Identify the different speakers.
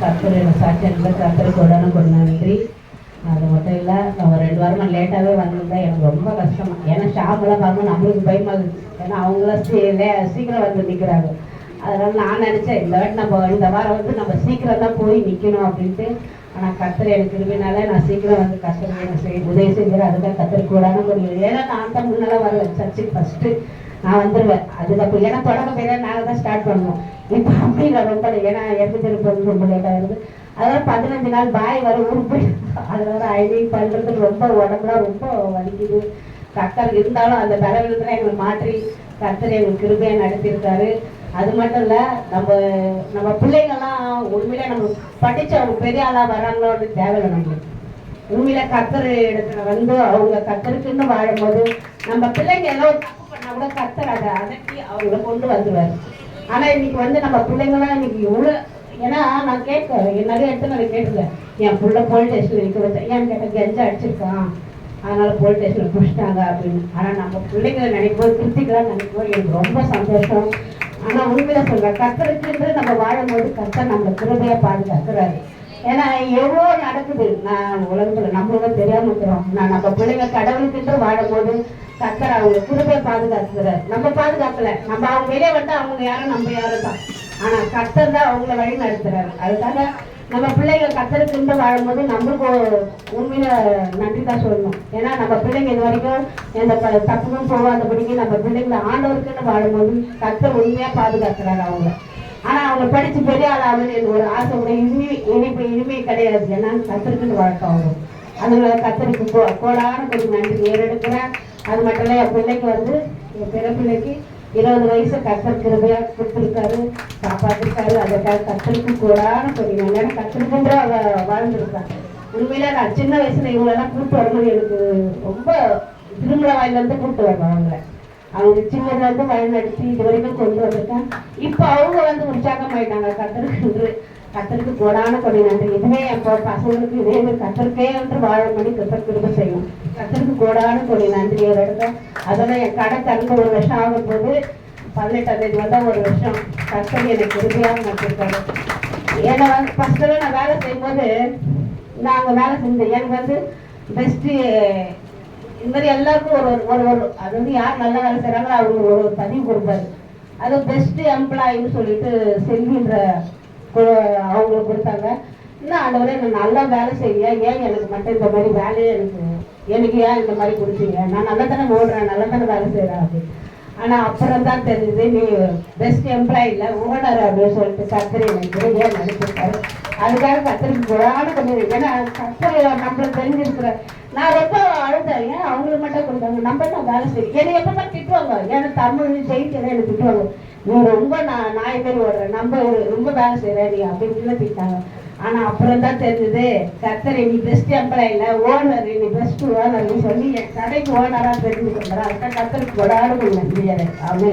Speaker 1: கர்த்தரோட சாட்சியத்தில் கர்த்தருக்கு உடனே கொண்டு நன்றி. அது மட்டும் இல்லை, நம்ம 2 வாரமாக லேட்டாகவே வந்திருந்தா எனக்கு ரொம்ப கஷ்டமா. ஏன்னா ஷாப்பெல்லாம் பார்க்கும்போது நம்மளுக்கு பயமாக இருக்குது. ஏன்னா அவங்களாம் சீக்கிரம் வந்து நிற்கிறாங்க. அதனால நான் நினச்சேன் இந்த வாட்டி நம்ம இந்த வாரம் வந்து நம்ம சீக்கிரம் தான் போய் நிற்கணும் அப்படின்ட்டு. ஆனால் கர்த்தர் எனக்கு இருவினால நான் சீக்கிரம் வந்து கர்த்தர் எனக்கு உதவி செஞ்சுறேன். அதுக்காக கர்த்தருக்கு உடனே முடியும். ஏன்னா நான் தான் முன்னெல்லாம் வருவேன் சர்ச்சுக்கு ஃபஸ்ட்டு நான் வந்துடுவேன். அதுக்கப்புறம் ஏன்னா தொடக்க பேர நாங்கள் தான் ஸ்டார்ட் பண்ணுவோம். இப்போ அப்படி நான் ரொம்ப ஏன்னா எற்பத்திருப்பது ரொம்ப லேட்டாக இருக்குது. அதனால 15 நாள் பாய் வர ஊருக்கு போய் அதனால ஐடிங் பண்ணுறதுக்கு ரொம்ப உடம்புலாம் ரொம்ப வலிக்குது. கர்த்தர் இருந்தாலும் அந்த பலவீனத்தில் எங்களுக்கு மாற்றி கர்த்தர் எங்களுக்கு கிருபையாக நடத்தியிருக்காரு. அது மட்டும் இல்லை, நம்ம பிள்ளைங்கள்லாம் உண்மையிலே நம்ம படித்தவங்க பெரிய ஆளாக வராங்களோ அப்படின்னு தேவையில்லை. நம்மளுக்கு உண்மையில கர்த்தர் இடத்துல வந்து அவங்க கர்த்தருக்குன்னு வாழும்போது நம்ம பிள்ளைங்க எல்லாம் தப்பு பண்ணா கூட கர்த்தர் அதை அதட்டி அவங்கள கொண்டு வந்துடுவார். ஆனால் இன்னைக்கு வந்து நம்ம பிள்ளைங்களாம் இன்னைக்கு இவ்வளோ, ஏன்னா நான் நிறைய இடத்துல நான் கேட்டிருக்கேன், என் பிள்ளை போலீஸ் ஸ்டேஷனில் நிற்க வச்சேன். ஏன்னு கேட்டால் கெஞ்சா அடிச்சிருக்கான், அதனால போலீஸ் ஸ்டேஷனில் பிடிச்சிட்டாங்க அப்படின்னு. ஆனால் நம்ம பிள்ளைங்களை நினைக்கும்போது கிருத்திக்கலாம் நினைக்கும்போது எனக்கு ரொம்ப சந்தோஷம். ஆனால் உண்மையில சொல்கிறேன், கர்த்தருக்குன்று நம்ம வாழும்போது கர்த்தர் நம்மளை கிருபையாக பாதுகாக்கிறாரு. ஏன்னா எவ்வளோ நடக்குது நான் உலகத்துல நம்மளும் தெரியாம இருக்கிறோம். நான் நம்ம பிள்ளைங்க கடவுளுக்குன்று வாழும்போது கர்த்தர் அவங்க கிருபையை பாதுகாத்துக்கிறார். நம்ம பாதுகாக்கல, நம்ம அவங்க வெளியே வந்தா அவங்க யாரும் நம்ம யாரும் தான். ஆனா கர்த்தர் தான் அவங்கள வழி நடத்துறாரு. அதுக்காக நம்ம பிள்ளைங்க கர்த்தருக்குன்று வாழும்போது நம்மளுக்கு உண்மையில நன்றி தான் சொல்லணும். ஏன்னா நம்ம பிள்ளைங்க இது வரைக்கும் எந்த தப்புக்கும் போகாதபடிக்கு நம்ம பிள்ளைங்களை ஆண்டவருக்குன்னு வாழும்போது கர்த்தர் உண்மையா பாதுகாக்கிறாரு அவங்க. ஆனா அவங்க படிச்சு பெரிய ஆளாகணும்னு எனக்கு ஒரு ஆசை கூட இனிமே கிடையாது. ஏன்னா கர்த்தருக்குன்னு வாழ்க்கை ஆகும். அதனால கர்த்தருக்கு கோடான கொஞ்சம் நன்றி ஏறெடுக்கிறேன். அது மட்டும் இல்லை, என் பிள்ளைக்கு வந்து என் பிற பிள்ளைக்கு 20 வயசு கர்த்தர் கிருபையா கொடுத்துருக்காரு, காப்பாற்றிருக்காரு. அதற்காக கர்த்தருக்கு கோடான கொஞ்சம் ஏன்னா கர்த்தருக்குன்ற அவ வாழ்ந்துருக்காங்க. உண்மையில நான் சின்ன வயசுல இவங்களெல்லாம் கூப்பிட்டு வரும்போது எனக்கு ரொம்ப திருமண வாயிலிருந்து கூப்பிட்டு வருவேன். அவங்க சின்னதுல இருந்து வழிநடத்தி இது வரைக்கும் கொண்டு வந்திருக்கேன். இப்போ அவங்க வந்து உற்சாகமாயிட்டாங்க. கர்த்தருக்கு கோடான கொடி நன்றி. இதுவே என் பசங்களுக்கு இதே மாதிரி கர்த்தருக்கே வந்து வாழும்படி கர்த்தர் திரும்ப செய்யும். கர்த்தருக்கு கோடான கொடி நன்றி எடுத்தேன். அதோட என் கடை திறந்து 1 வருஷம் ஆகும் போது 18ஆம் தேதி வந்தால் 1 வருஷம் கர்த்தர் எனக்கு உறுதியாக நடத்திருக்காரு. ஏன்னா வந்து ஃபர்ஸ்ட்ல நான் வேலை செய்யும்போது நான் அங்கே வேலை செஞ்சேன். எனக்கு வந்து பெஸ்ட்டு இந்த மாதிரி எல்லாருக்கும் ஒரு அது வந்து யார் நல்லா வேலை செய்கிறாங்களோ அவங்க ஒரு பதிவு கொடுப்பாரு. அது பெஸ்ட் எம்ப்ளாயின்னு சொல்லிட்டு செல்வின்ற அவங்களுக்கு கொடுத்தாங்க. இன்னும் ஆண்டவரே நான் நல்லா வேலை செய்வியா, ஏன் எனக்கு மட்டும் இந்த மாதிரி வேலையை எனக்கு ஏன் இந்த மாதிரி கொடுத்தீங்க, நான் நல்லா தானே ஓடுறேன், நல்லா தானே வேலை செய்கிறேன் அப்படின்னு. ஆனால் அப்புறம் தான் தெரிஞ்சது நீ பெஸ்ட் எம்ப்ளாயி இல்லை ஓனர் அப்படின்னு சொல்லிட்டு கர்த்தர் எனக்கு ஏன் நடிச்சிருக்காரு. அதுக்காக கர்த்தருக்கு கோடான கொஞ்சம். ஏன்னா கர்த்தர் நம்மளுக்கு தெரிஞ்சிருக்கிற நான் ரொம்ப அழுதேன். ஏன் அவங்களுக்கு மட்டும் கொடுத்தாங்க, நம்ம தான் வேலை செய்யும். என்னை எப்போ தான் திட்டுவாங்க, ஏன்னா தமிழ் ஜெயிக்கிறேன் எனக்கு திட்டுவாங்க, நீ ரொம்ப நாய் பேர் ஓடுறேன், நம்ம ரொம்ப வேலை செய்கிறேன் நீ அப்படின்னு திட்டாங்க. ஆனால் அப்புறம் தான் தெரிஞ்சது கர்த்தர் நீ பெஸ்ட் எம்ப்ளாயி இல்லை ஓனர், நீ பெஸ்ட் ஓனர்னு சொல்லி என் கடைக்கு ஓனராக தெரிஞ்சுக்கிறேன். அதுக்காக கர்த்தருக்கு கோடான கொஞ்சம் நன்றி. அவனே